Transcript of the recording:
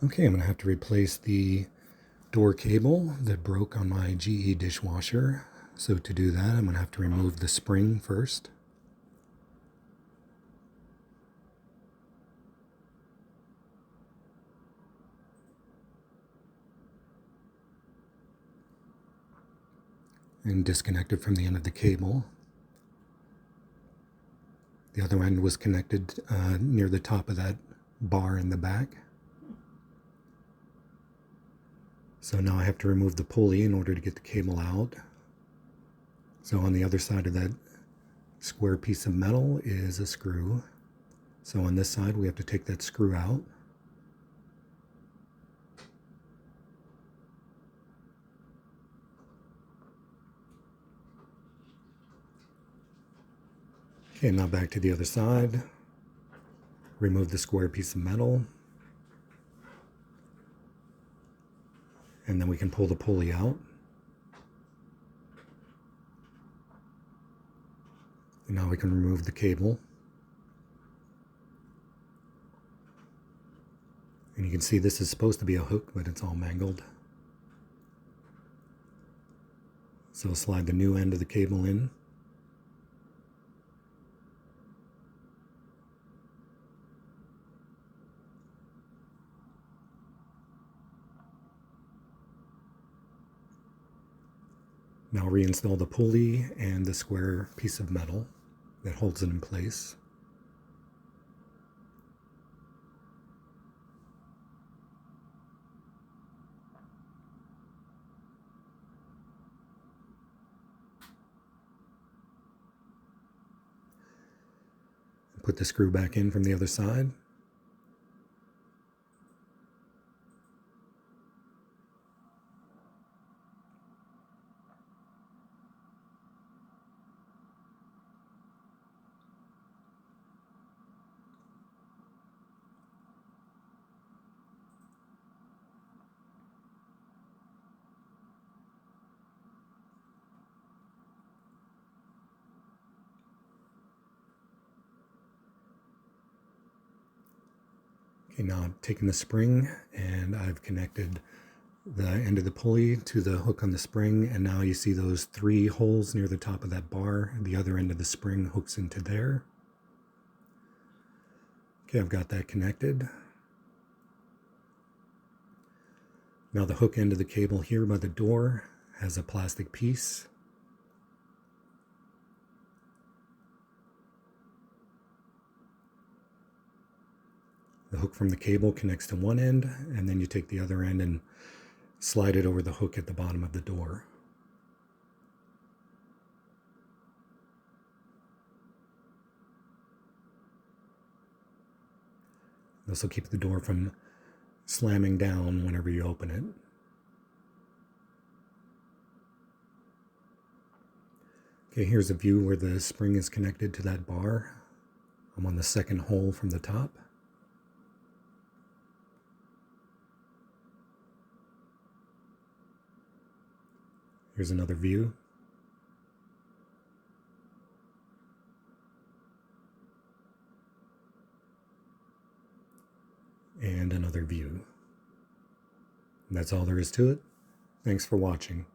Okay, I'm going to have to replace the door cable that broke on my GE dishwasher. So to do that, I'm going to have to remove the spring first. And disconnect it from the end of the cable. The other end was connected near the top of that bar in the back. So now I have to remove the pulley in order to get the cable out. So on the other side of that square piece of metal is a screw. So on this side we have to take that screw out. Okay, now back to the other side. Remove the square piece of metal. And then we can pull the pulley out. And now we can remove the cable. And you can see this is supposed to be a hook, but it's all mangled. So slide the new end of the cable in. Now reinstall the pulley and the square piece of metal that holds it in place. Put the screw back in from the other side. Okay, now I'm taking the spring and I've connected the end of the pulley to the hook on the spring, and now you see those 3 holes near the top of that bar. The other end of the spring hooks into there. Okay, I've got that connected. Now the hook end of the cable here by the door has a plastic piece. The hook from the cable connects to one end, and then you take the other end and slide it over the hook at the bottom of the door. This will keep the door from slamming down whenever you open it. Okay, here's a view where the spring is connected to that bar. I'm on the second hole from the top. Here's another view. And another view. And that's all there is to it. Thanks for watching.